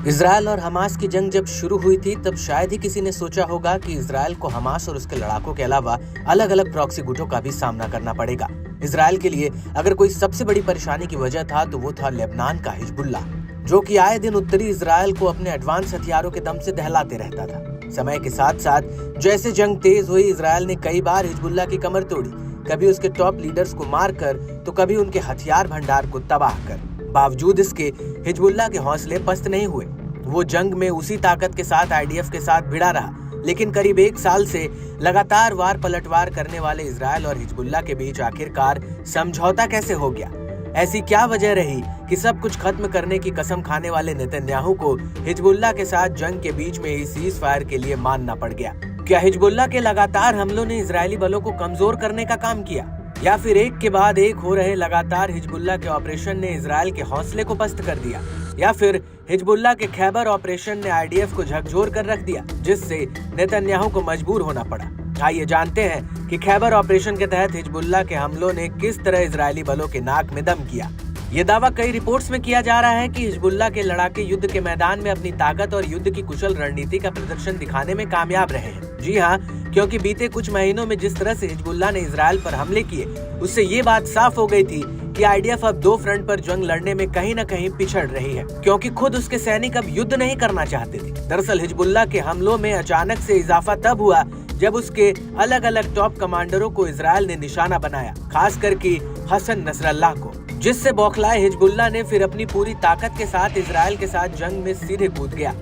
Israel और Hamas की जंग जब शुरू हुई थी तब शायद ही किसी ने सोचा होगा कि इजरायल को हमास और उसके लड़ाकों के अलावा अलग अलग प्रॉक्सी गुटों का भी सामना करना पड़ेगा। इजरायल के लिए अगर कोई सबसे बड़ी परेशानी की वजह था तो वो था लेबनान का हिजबुल्ला, जो कि आए दिन उत्तरी इजरायल को अपने एडवांस हथियारों के दम से दहलाते रहता था। समय के साथ साथ जैसे जंग तेज हुई, इजरायल ने कई बार हिजबुल्ला की कमर तोड़ी, कभी उसके टॉप लीडर्स को मारकर तो कभी उनके हथियार भंडार को तबाह कर। बावजूद इसके हिजबुल्ला के हौसले पस्त नहीं हुए। वो जंग में उसी ताकत के साथ आईडीएफ के साथ भिड़ा रहा, लेकिन करीब एक साल से लगातार वार पलटवार करने वाले इजरायल और हिजबुल्ला के बीच आखिरकार समझौता कैसे हो गया? ऐसी क्या वजह रही कि सब कुछ खत्म करने की कसम खाने वाले नेतन्याहू को हिजबुल्ला के साथ जंग के बीच में ही सीज फायर के लिए मानना पड़ गया? क्या हिजबुल्ला के लगातार हमलों ने इजरायली बलों को कमजोर करने का काम किया, या फिर एक के बाद एक हो रहे लगातार हिजबुल्ला के ऑपरेशन ने इजरायल के हौसले को पस्त कर दिया, या फिर हिजबुल्ला के खैबर ऑपरेशन ने आईडीएफ को झकझोर कर रख दिया, जिससे नेतन्याहू को मजबूर होना पड़ा? आइए जानते हैं कि खैबर ऑपरेशन के तहत हिजबुल्ला के हमलों ने किस तरह इजरायली बलों के नाक में दम किया। ये दावा कई रिपोर्ट्स में किया जा रहा है कि हिजबुल्ला के लड़ाके युद्ध के मैदान में अपनी ताकत और युद्ध की कुशल रणनीति का प्रदर्शन दिखाने में कामयाब रहे हैं। जी हाँ, क्योंकि बीते कुछ महीनों में जिस तरह से हिजबुल्ला ने इजरायल पर हमले किए, उससे ये बात साफ हो गई थी कि आईडीएफ अब दो फ्रंट पर जंग लड़ने में कहीं न कहीं पिछड़ रही है, क्योंकि खुद उसके सैनिक अब युद्ध नहीं करना चाहते थे। दरअसल हिजबुल्ला के हमलों में अचानक से इजाफा तब हुआ जब उसके अलग अलग टॉप कमांडरों को इजरायल ने निशाना बनाया, खास करके हसन नसरल्लाह को, जिससे बौखलाए हिजबुल्ला ने फिर अपनी पूरी ताकत के साथ इजरायल के साथ जंग में सीधे कूद गया,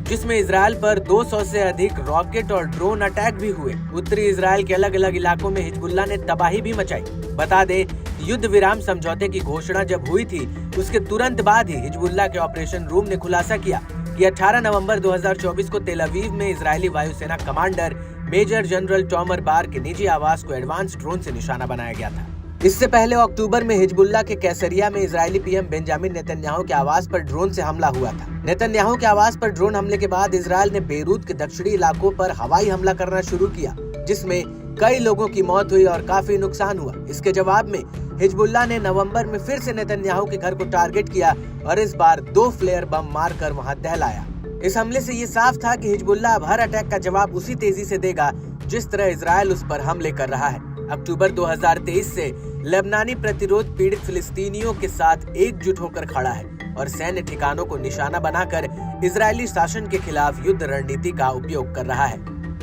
जिसमें इजरायल पर 200 से अधिक रॉकेट और ड्रोन अटैक भी हुए। उत्तरी इजरायल के अलग अलग इलाकों में हिजबुल्ला ने तबाही भी मचाई। बता दें, युद्ध विराम समझौते की घोषणा जब हुई थी, उसके तुरंत बाद ही हिजबुल्ला के ऑपरेशन रूम ने खुलासा किया कि 18 नवंबर 2024 को तेल अवीव में इजरायली वायुसेना कमांडर मेजर जनरल टॉमर बार के निजी आवास को एडवांस ड्रोन से निशाना बनाया गया था। इससे पहले अक्टूबर में हिजबुल्ला के कैसरिया में इजरायली पीएम बेंजामिन नेतन्याहू के आवास पर ड्रोन से हमला हुआ था। नेतन्याहू के आवास पर ड्रोन हमले के बाद इजरायल ने बेरूत के दक्षिणी इलाकों पर हवाई हमला करना शुरू किया, जिसमें कई लोगों की मौत हुई और काफी नुकसान हुआ। इसके जवाब में हिजबुल्ला ने नवंबर में फिर से नेतन्याहू के घर को टारगेट किया और इस बार 2 फ्लेयर बम मारकर वहां दहलाया। इस हमले से ये साफ था कि हिजबुल्ला अब हर अटैक का जवाब उसी तेजी से देगा जिस तरह इजरायल उस पर हमले कर रहा है। अक्टूबर 2023 से लेबनानी प्रतिरोध पीड़ित फिलिस्तीनियों के साथ एकजुट होकर खड़ा है और सैन्य ठिकानों को निशाना बनाकर इजरायली शासन के खिलाफ युद्ध रणनीति का उपयोग कर रहा है।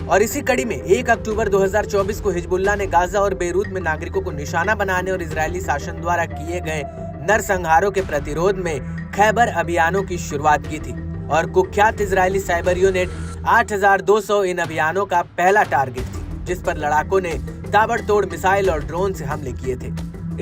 और इसी कड़ी में 1 अक्टूबर 2024 को हिजबुल्ला ने गाजा और बेरूत में नागरिकों को निशाना बनाने और इजरायली शासन द्वारा किए गए नरसंहारों के प्रतिरोध में खैबर अभियानों की शुरुआत की थी और कुख्यात इजरायली साइबर यूनिट 8200 इन अभियानों का पहला टारगेट थी, जिस पर लड़ाकों ने ताबड़तोड़ मिसाइल और ड्रोन से हमले किए थे।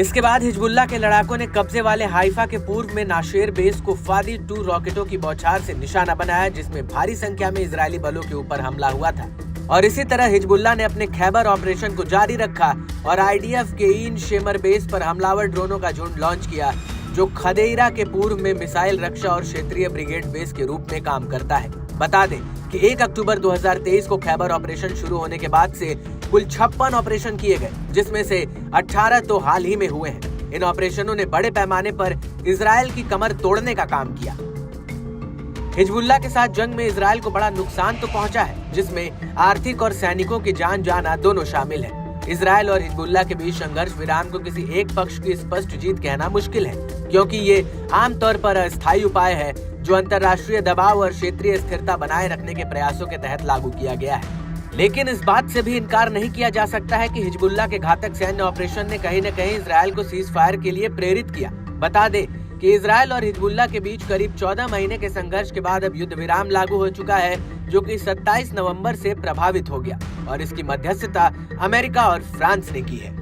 इसके बाद हिजबुल्ला के लड़ाकों ने कब्जे वाले हाइफा के पूर्व में नाशेर बेस को फादी 2 रॉकेटों की बौछार से निशाना बनाया, जिसमें भारी संख्या में इजरायली बलों के ऊपर हमला हुआ था। और इसी तरह हिजबुल्ला ने अपने खैबर ऑपरेशन को जारी रखा और आईडीएफ के इन शेमर बेस पर हमलावर ड्रोनों का झुंड लॉन्च किया, जो खदेइरा के पूर्व में मिसाइल रक्षा और क्षेत्रीय ब्रिगेड बेस के रूप में काम करता है। बता दें कि 1 अक्टूबर 2023 को खैबर ऑपरेशन शुरू होने के बाद से कुल 56 ऑपरेशन किए गए, जिसमें से 18 तो हाल ही में हुए हैं। इन ऑपरेशनों ने बड़े पैमाने पर इजरायल की कमर तोड़ने का काम किया। हिजबुल्ला के साथ जंग में इजरायल को बड़ा नुकसान तो पहुंचा है, जिसमें आर्थिक और सैनिकों की जान जाना दोनों शामिल है। इजरायल और हिजबुल्ला के बीच संघर्ष विराम को किसी एक पक्ष की स्पष्ट जीत कहना मुश्किल है, क्योंकि ये आमतौर पर अस्थायी उपाय है जो अंतर्राष्ट्रीय दबाव और क्षेत्रीय स्थिरता बनाए रखने के प्रयासों के तहत लागू किया गया है। लेकिन इस बात से भी इनकार नहीं किया जा सकता है कि हिजबुल्ला के घातक सैन्य ऑपरेशन ने कहीं न कहीं इजरायल को सीज फायर के लिए प्रेरित किया। बता दें कि इजरायल और हिजबुल्ला के बीच करीब 14 महीने के संघर्ष के बाद अब युद्ध विराम लागू हो चुका है, जो कि 27 नवंबर से प्रभावित हो गया और इसकी मध्यस्थता अमेरिका और फ्रांस ने की है।